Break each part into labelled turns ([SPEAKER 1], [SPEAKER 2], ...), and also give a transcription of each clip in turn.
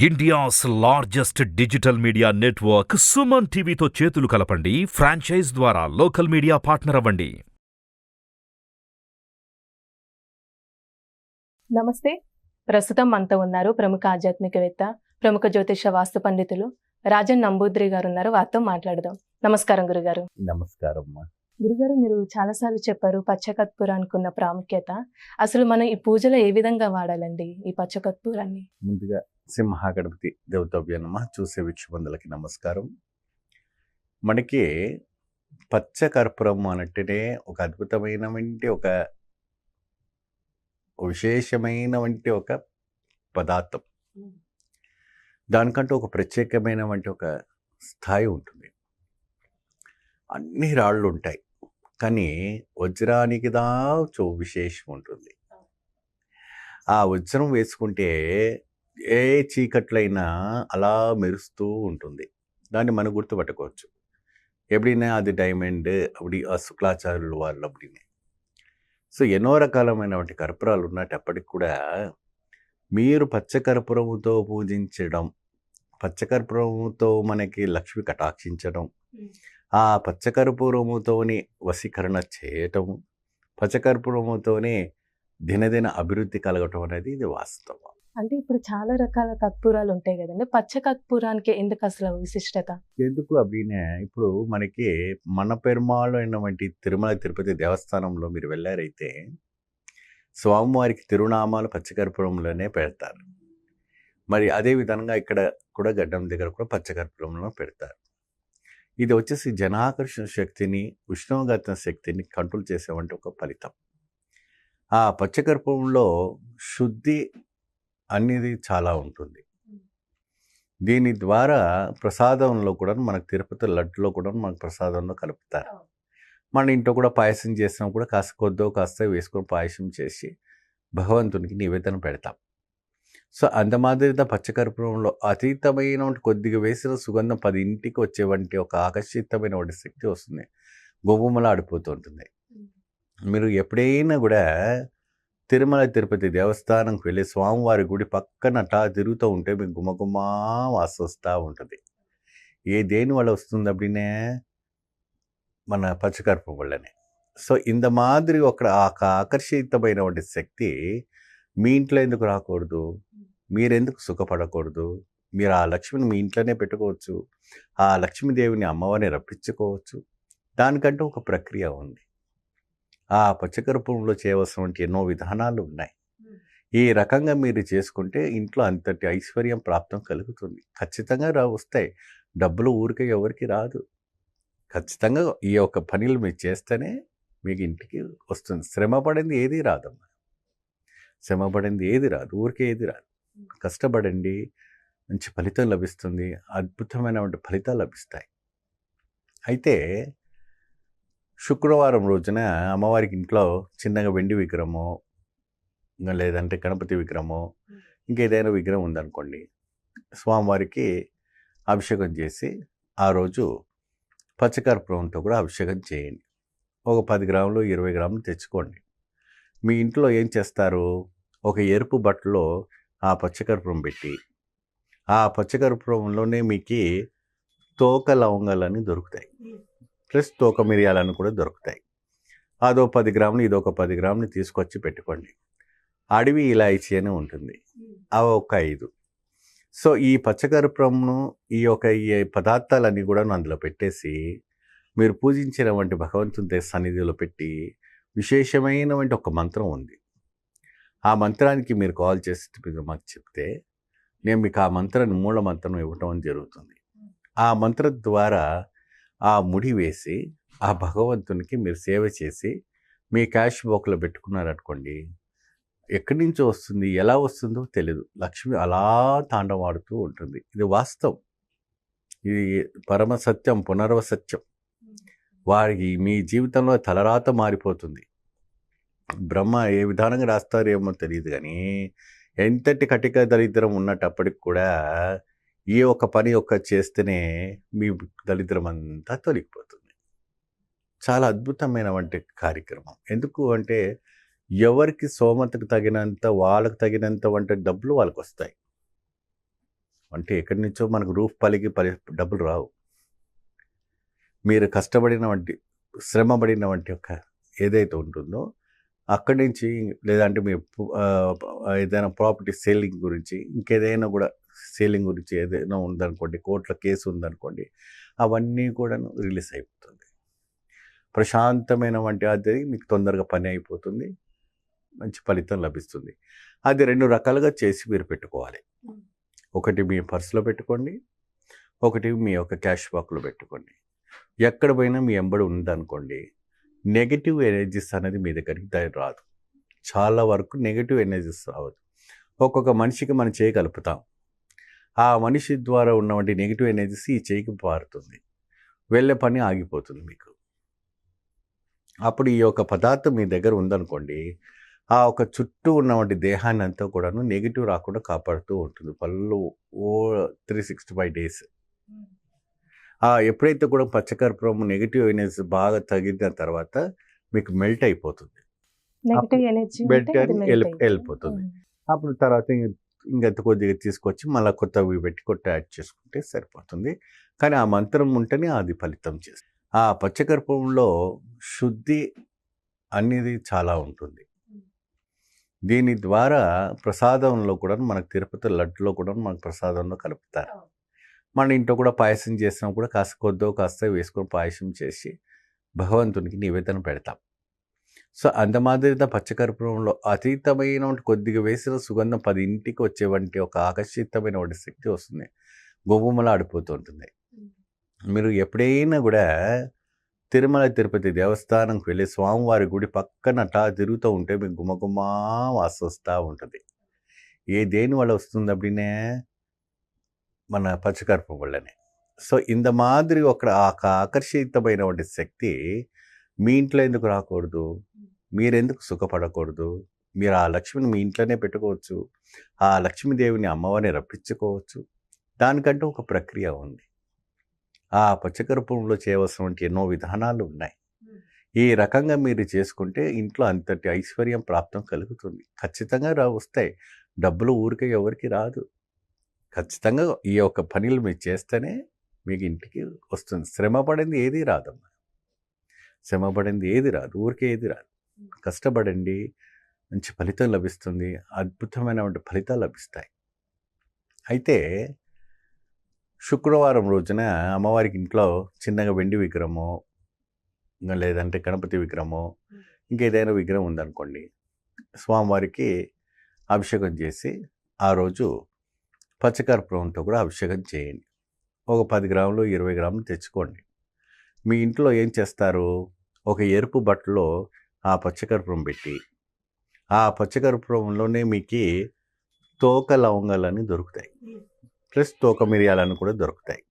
[SPEAKER 1] India's largest digital media network Suman టీవీతో చేతులు కలపండి. ఫ్రాంచైజ్ ద్వారా లోకల్ మీడియా పార్ట్నర్ అవ్వండి.
[SPEAKER 2] నమస్తే. ప్రస్తుతం మనతో ఉన్నారు ప్రముఖ ఆధ్యాత్మికవేత్త, ప్రముఖ జ్యోతిష వాస్తు పండితులు RajanNambudri గారు ఉన్నారు. వారితో మాట్లాడదాం. నమస్కారం గురుగారు.
[SPEAKER 3] నమస్కారం.
[SPEAKER 2] గురుగారు, మీరు చాలాసార్లు చెప్పారు పచ్చకర్పూరానికి ఉన్న ప్రాముఖ్యత. అసలు మనం ఈ పూజలో ఏ విధంగా వాడాలండి ఈ పచ్చకర్పూరాన్ని?
[SPEAKER 3] ముందుగా సింహగణపతి దేవతవ్య నమ. చూసే వీక్షకులందరికీ నమస్కారం. మనకి పచ్చ కర్పూరం అనంటేనే ఒక అద్భుతమైనటువంటి ఒక విశేషమైనటువంటి ఒక పదార్థం. దానికంటూ ఒక ప్రత్యేకమైనటువంటి ఒక స్థాయి ఉంటుంది. అన్ని రాళ్ళు ఉంటాయి, కానీ వజ్రానికి విశేషం ఉంటుంది. ఆ వజ్రం వేసుకుంటే ఏ చీకట్లైనా అలా మెరుస్తూ ఉంటుంది. దాన్ని మనం గుర్తుపట్టుకోవచ్చు. ఎప్పుడైనా అది డైమండ్ అప్పుడు ఆ శుక్లాచార్యుల వాళ్ళు అప్పుడే. సో ఎన్నో రకాలమైనటువంటి కర్పూరాలు ఉన్నప్పటికి కూడా మీరు పచ్చకర్పూరముతో పూజించడం, పచ్చకర్పూరముతో మనకి లక్ష్మి కటాక్షించడం, ఆ పచ్చకర్పూరముతోని వశీకరణ చేయటం, పచ్చకర్పూరముతోనే దినదిన అభివృద్ధి కలగటం అనేది ఇది వాస్తవం.
[SPEAKER 2] అంటే ఇప్పుడు చాలా రకాల కర్పూరాలు ఉంటాయి కదండి, పచ్చ కర్పూరానికి ఎందుకు అసలు విశిష్టత?
[SPEAKER 3] ఎందుకు అభినే ఇప్పుడు మనకి మన పెరుమాళ్ళు అయినటువంటి తిరుమల తిరుపతి దేవస్థానంలో మీరు వెళ్ళారైతే స్వామివారికి తిరునామాలు పచ్చకర్పూరంలోనే పెడతారు. మరి అదే విధంగా ఇక్కడ కూడా గడ్డం దగ్గర కూడా పచ్చకర్పూరంలో పెడతారు. ఇది వచ్చేసి జనాకర్షణ శక్తిని, ఉష్ణోగ్రత శక్తిని కంట్రోల్ చేసేవంటి ఒక ఫలితం. ఆ పచ్చకర్పూరంలో శుద్ధి అనేది చాలా ఉంటుంది. దీని ద్వారా ప్రసాదంలో కూడా మనకు తిరుపతి లడ్డులో కూడా మనకు ప్రసాదంలో కలుపుతారు. మన ఇంట్లో కూడా పాయసం చేసినా కూడా కాస్త కొద్దో కాస్త వేసుకొని పాయసం చేసి భగవంతునికి నివేదన పెడతాం. సో అంత మాదిరిగా పచ్చకర్పూరంలో అతీతమైన కొద్దిగా వేసిన సుగంధం 10 ఇంటికి వచ్చేవంటి ఒక ఆకర్షితమైన శక్తి వస్తుంది. గుబుమలా ఆడిపోతుంటుంది. మీరు ఎప్పుడైనా కూడా తిరుమల తిరుపతి దేవస్థానంకి వెళ్ళి స్వామివారి గుడి పక్కన అట్లా తిరుగుతూ ఉంటే మీకు గుమగుమా వాసన వస్తూ ఉంటుంది. దేని వల్ల వస్తుంది అప్పుడే? మన పచ్చకర్పూరం వల్లనే. సో ఇంత మాదిరి ఒక ఆకర్షితమైనటువంటి శక్తి మీ ఇంట్లో ఎందుకు రాకూడదు? మీరెందుకు సుఖపడకూడదు? మీరు ఆ లక్ష్మిని మీ ఇంట్లోనే పెట్టుకోవచ్చు. ఆ లక్ష్మీదేవిని అమ్మవారిని రప్పించుకోవచ్చు. దానికంటూ ఒక ప్రక్రియ ఉంది. ఆ పచ్చకర్పూరంలో చేయవలసినటువంటి ఎన్నో విధానాలు ఉన్నాయి. ఈ రకంగా మీరు చేసుకుంటే ఇంట్లో అంతటి ఐశ్వర్యం ప్రాప్తం కలుగుతుంది. ఖచ్చితంగా వస్తాయి డబ్బులు. ఊరికే ఎవరికి రాదు. ఖచ్చితంగా ఈ యొక్క పనులు మీరు చేస్తేనే మీకు ఇంటికి వస్తుంది. శ్రమపడింది ఏది రాదమ్మా. శ్రమపడింది ఏది రాదు, ఊరికే ఏది రాదు. కష్టపడండి, మంచి ఫలితం లభిస్తుంది. అద్భుతమైనటువంటి ఫలితాలు లభిస్తాయి. అయితే శుక్రవారం రోజున అమ్మవారికి ఇంట్లో చిన్నగా వెండి విగ్రహమో లేదంటే గణపతి విగ్రహమో ఇంకేదైనా విగ్రహం ఉందనుకోండి, స్వామివారికి అభిషేకం చేసి ఆ రోజు పచ్చకర్పూరంతో కూడా అభిషేకం చేయండి. ఒక 10 గ్రాములు 20 గ్రాములు తెచ్చుకోండి. మీ ఇంట్లో ఏం చేస్తారు? ఒక ఎరుపు బట్టలో ఆ పచ్చకర్పూరం పెట్టి, ఆ పచ్చకర్పూరంలోనే మీకు తోక లవంగాలని దొరుకుతాయి, ప్లస్ తోక మిరియాలని కూడా దొరుకుతాయి. అదో 10 గ్రాములు ఇదొక 10 గ్రాములు తీసుకొచ్చి పెట్టుకోండి. అడవి ఇలాయచీ అని ఉంటుంది, అవి ఒక 5. సో ఈ పచ్చకర్పూరంను ఈ పదార్థాలన్నీ కూడా అందులో పెట్టేసి మీరు పూజించినటువంటి భగవంతుని సన్నిధిలో పెట్టి విశేషమైనటువంటి ఒక మంత్రం ఉంది. ఆ మంత్రానికి మీరు కాల్ చేసి మీరు మాకు చెప్తే నేను మీకు ఆ మంత్రాన్ని మూల మంత్రం ఇవ్వటం జరుగుతుంది. ఆ మంత్రం ద్వారా ఆ ముడి వేసి ఆ భగవంతునికి మీరు సేవ చేసి మీ క్యాష్ బాక్లో పెట్టుకున్నారనుకోండి, ఎక్కడి నుంచో వస్తుంది, ఎలా వస్తుందో తెలియదు, లక్ష్మి అలా తాండవాడుతూ ఉంటుంది. ఇది వాస్తవం. ఇది పరమ సత్యం, పునర్వ సత్యం. వారికి మీ జీవితంలో తలరాత మారిపోతుంది. బ్రహ్మ ఏ విధానంగా రాస్తారేమో తెలియదు, కానీ ఎంతటి కటిక దరిద్రం ఉన్నప్పటికి కూడా ఈ ఒక పని చేస్తేనే మీ దరిద్రం అంతా తొలగిపోతుంది. చాలా అద్భుతమైనటువంటి కార్యక్రమం. ఎందుకు అంటే ఎవరికి సోమతకు తగినంత వాళ్ళకు తగినంత వంటి డబ్బులు వాళ్ళకు వస్తాయి. అంటే ఎక్కడి నుంచో మనకు రూఫ్ పలికి డబ్బులు రావు. మీరు కష్టపడిన వంటి శ్రమపడిన వంటి ఒక ఏదైతే ఉంటుందో అక్కడి నుంచి, లేదంటే మీ ఏదైనా ప్రాపర్టీ సేలింగ్ గురించి, ఇంకేదైనా కూడా సేలింగ్ గురించి ఏదైనా ఉందనుకోండి, కోర్టులో కేసు ఉందనుకోండి, అవన్నీ కూడాను రిలీజ్ అయిపోతుంది. ప్రశాంతమైన వంటి అది మీకు తొందరగా పని అయిపోతుంది, మంచి ఫలితం లభిస్తుంది. అది 2 రకాలుగా చేసి మీరు పెట్టుకోవాలి. ఒకటి మీ పర్సులో పెట్టుకోండి, ఒకటి మీ యొక్క క్యాష్ బాక్స్లో పెట్టుకోండి. ఎక్కడ పోయినా మీ ఎంబడి ఉందనుకోండి, నెగిటివ్ ఎనర్జీస్ అనేది మీ దగ్గరికి రాదు. చాలా వరకు నెగిటివ్ ఎనర్జీస్ రావద్దు. ఒక్కొక్క మనిషికి మనం చేయగలుపుతాం. ఆ మనిషి ద్వారా ఉన్నటువంటి నెగిటివ్ ఎనర్జీస్ ఈ చేయికి పారుతుంది, వెళ్ళే పని ఆగిపోతుంది మీకు. అప్పుడు ఈ యొక్క పదార్థం మీ దగ్గర ఉందనుకోండి, ఆ ఒక చుట్టూ ఉన్నటువంటి దేహాన్ని అంతా కూడాను నెగిటివ్ రాకుండా కాపాడుతూ ఉంటుంది పళ్ళు 365 డేస్. ఎప్పుడైతే కూడా పచ్చకర్పూరం నెగిటివ్ ఎనర్జీ బాగా తగిన తర్వాత మీకు మెల్ట్ అయిపోతుంది, వెళ్ళిపోతుంది. అప్పుడు తర్వాత ఇంకెంత కొద్దిగా తీసుకొచ్చి మళ్ళీ కొత్తవి పెట్టి యాడ్ చేసుకుంటే సరిపోతుంది. కానీ ఆ మంత్రం ఉంటేనే అది ఫలితం చేస్తుంది. ఆ పచ్చకర్పూరంలో శుద్ధి అనేది చాలా ఉంటుంది. దీని ద్వారా ప్రసాదంలో కూడా మనకు తిరుపతి లడ్డులో కూడా మనకు ప్రసాదంలో కలుపుతారు. మన ఇంట్లో కూడా పాయసం చేసినా కూడా కాస్త వేసుకొని పాయసం చేసి భగవంతునికి నివేదన పెడతాం. సో అంత మాదిరిగా పచ్చకర్పూరంలో అతీతమైన కొద్దిగా వేసిన సుగంధం 10 ఇంటికి వచ్చేవంటి ఒక ఆకర్షితమైన శక్తి వస్తుంది, గుమ్మలా ఆడిపోతూ ఉంటుంది. మీరు ఎప్పుడైనా కూడా తిరుమల తిరుపతి దేవస్థానంకి వెళ్ళి స్వామివారి గుడి పక్కన అట్లా తిరుగుతూ ఉంటే మీకు గుమ్మగుమ్మా వాసన వస్తూ ఉంటుంది. దేని వల్ల వస్తుంది అప్పుడే మన పచ్చకర్పూరం వల్లనే. సో ఇంత మాదిరి ఒక ఆకర్షితమైనటువంటి శక్తి మీ ఇంట్లో ఎందుకు రాకూడదు? మీరెందుకు సుఖపడకూడదు? మీరు ఆ లక్ష్మిని మీ ఇంట్లోనే పెట్టుకోవచ్చు, ఆ లక్ష్మీదేవిని అమ్మవారిని రప్పించుకోవచ్చు. దానికంటూ ఒక ప్రక్రియ ఉంది. ఆ పచ్చకర్పూరంలో చేయవలసినటువంటి ఎన్నో విధానాలు ఉన్నాయి. ఈ రకంగా మీరు చేసుకుంటే ఇంట్లో అంతటి ఐశ్వర్యం ప్రాప్తం కలుగుతుంది. ఖచ్చితంగా వస్తాయి డబ్బులు, ఊరికే ఎవరికి రాదు. ఖచ్చితంగా ఈ యొక్క పనులు మీరు చేస్తేనే మీకు ఇంటికి వస్తుంది. శ్రమపడింది ఏది రాదమ్మా, శ్రమపడింది ఏది రాదు, ఊరికే ఏది రాదు. కష్టపడండి, మంచి ఫలితం లభిస్తుంది, అద్భుతమైనటువంటి ఫలితాలు లభిస్తాయి. అయితే శుక్రవారం రోజున అమ్మవారికి ఇంట్లో చిన్నగా వెండి విగ్రహమో లేదంటే గణపతి విగ్రహమో ఇంకేదైనా విగ్రహం ఉందనుకోండి, స్వామివారికి అభిషేకం చేసి ఆ రోజు పచ్చకర్పూరంతో కూడా అభిషేకం చేయండి. ఒక 10 గ్రాములు 20 గ్రాములు తెచ్చుకోండి. మీ ఇంట్లో ఏం చేస్తారు, ఒక ఎరుపు బట్టలో ఆ పచ్చకర్పూరం పెట్టి, ఆ పచ్చకర్పూరంలోనే మీకు తోక లవంగాలని దొరుకుతాయి, ప్లస్ తోక మిరియాలని కూడా దొరుకుతాయి.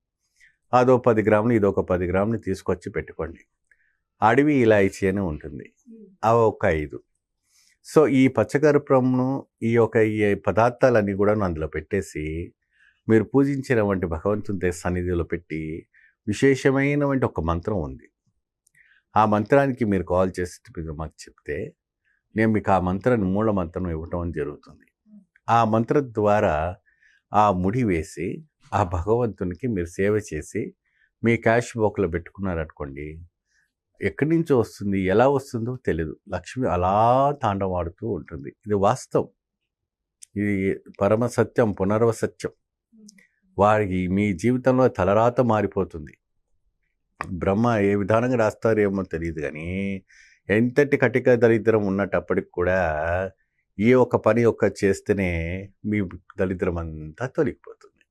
[SPEAKER 3] అదో 10 గ్రాములు ఇదొక 10 గ్రాములు తీసుకొచ్చి పెట్టుకోండి. అడవి ఇలాయచీ అని ఉంటుంది, అవి ఒక 5. సో ఈ పచ్చకర్పూరంను ఈ పదార్థాలన్నీ కూడా అందులో పెట్టేసి మీరు పూజించినటువంటి భగవంతుని సన్నిధిలో పెట్టి విశేషమైనటువంటి ఒక మంత్రం ఉంది. ఆ మంత్రానికి మీరు కాల్ చేసి మాకు చెప్తే నేను మీకు ఆ మంత్రాన్ని మూల మంత్రం ఇవ్వటం జరుగుతుంది. ఆ మంత్రం ద్వారా ఆ ముడి వేసి ఆ భగవంతునికి మీరు సేవ చేసి మీ క్యాష్ బాక్స్లో పెట్టుకున్నారనుకోండి, ఎక్కడి నుంచో వస్తుంది, ఎలా వస్తుందో తెలియదు, లక్ష్మి అలా తాండవాడుతూ ఉంటుంది. ఇది వాస్తవం, ఇది పరమ సత్యం, పునర్వ సత్యం. వారికి మీ జీవితంలో తలరాత మారిపోతుంది. బ్రహ్మ ఏ విధానంగా రాస్తారేమో తెలియదు, కానీ ఎంతటి కటిక దరిద్రం ఉన్నప్పటికి కూడా ఈ ఒక పని చేస్తేనే మీ దరిద్రం అంతా తొలగిపోతుంది.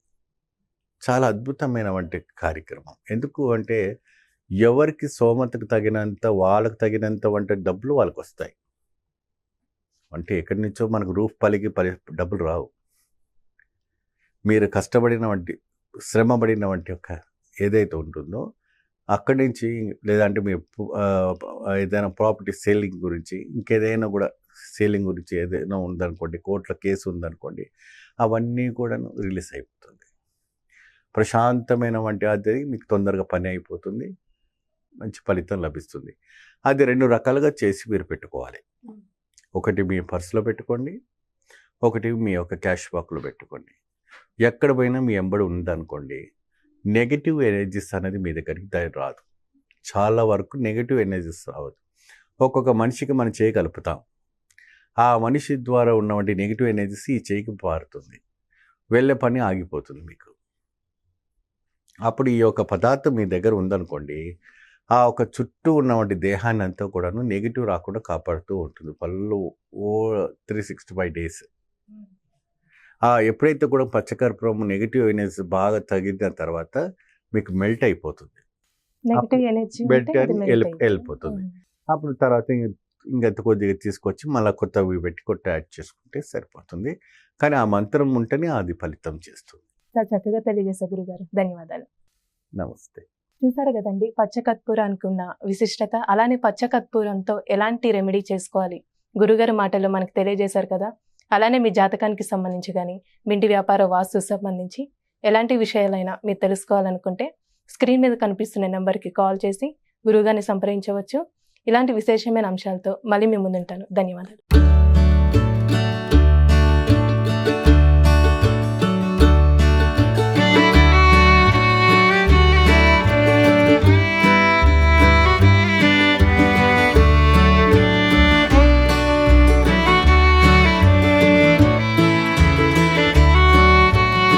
[SPEAKER 3] చాలా అద్భుతమైనటువంటి కార్యక్రమం. ఎందుకు అంటే ఎవరికి సోమతకు తగినంత, వాళ్ళకు తగినంత వంటి డబ్బులు వాళ్ళకి వస్తాయి. అంటే ఎక్కడి నుంచో మనకు రూఫ్ పలికి డబ్బులు రావు. మీరు కష్టపడిన వంటి శ్రమపడిన వంటి ఏదైతే ఉంటుందో అక్కడి నుంచి, లేదంటే మీ ఏదైనా ప్రాపర్టీ సేలింగ్ గురించి, ఇంకేదైనా కూడా సేలింగ్ గురించి ఏదైనా ఉందనుకోండి, కోర్టులో కేసు ఉందనుకోండి, అవన్నీ కూడా రిలీజ్ అయిపోతుంది. ప్రశాంతమైన వంటి అది మీకు తొందరగా పని అయిపోతుంది, మంచి ఫలితం లభిస్తుంది. అది 2 రకాలుగా చేసి మీరు పెట్టుకోవాలి. ఒకటి మీ పర్సులో పెట్టుకోండి, ఒకటి మీ యొక్క క్యాష్ బాక్స్లో పెట్టుకోండి. ఎక్కడ పోయినా మీ ఎంబడి ఉందనుకోండి, నెగటివ్ ఎనర్జీస్ అనేది మీ దగ్గరికి రాదు. చాలా వరకు నెగటివ్ ఎనర్జీస్ రావద్దు. ఒక్కొక్క మనిషికి మనం చేయగలుపుతాం. ఆ మనిషి ద్వారా ఉన్నటువంటి నెగిటివ్ ఎనర్జీస్ ఈ చేయికి పారుతుంది, వెళ్ళే పని ఆగిపోతుంది మీకు. అప్పుడు ఈ యొక్క పదార్థం మీ దగ్గర ఉందనుకోండి, ఆ ఒక చుట్టూ ఉన్నటువంటి దేహాన్ని అంతా కూడాను నెగిటివ్ రాకుండా కాపాడుతూ ఉంటుంది పళ్ళు 365 డేస్. ఎప్పుడైతే కూడా పచ్చకర్పూరం నెగిటివ్ ఎనర్జీ బాగా తగిన తర్వాత మీకు మెల్ట్ అయిపోతుంది,
[SPEAKER 2] నెగటివ్ ఎనర్జీ
[SPEAKER 3] వెళ్ళిపోతుంది. అప్పుడు తర్వాత ఇంకెంత కొద్దిగా తీసుకొచ్చి మళ్ళీ కొత్తవి పెట్టి యాడ్ చేసుకుంటే సరిపోతుంది. కానీ ఆ మంత్రం ఉంటేనే అది ఫలితం చేస్తుంది.
[SPEAKER 2] చాలా చక్కగా తెలియజేశారు గురుగారు, ధన్యవాదాలు.
[SPEAKER 3] నమస్తే.
[SPEAKER 2] చూసారు కదండి పచ్చకర్పూరానికి ఉన్న విశిష్టత, అలానే పచ్చకర్పూరంతో ఎలాంటి రెమెడీ చేసుకోవాలి గురుగారు మాటల్లో మనకు తెలియజేశారు కదా. అలానే మీ జాతకానికి సంబంధించి కానీ మీ ఇంటి వ్యాపార వాస్తు సంబంధించి ఎలాంటి విషయాలైనా మీరు తెలుసుకోవాలనుకుంటే స్క్రీన్ మీద కనిపిస్తున్న నెంబర్కి కాల్ చేసి గురుగారిని సంప్రదించవచ్చు. ఇలాంటి విశేషమైన అంశాలతో మళ్ళీ మీ ముందుంటాను. ధన్యవాదాలు.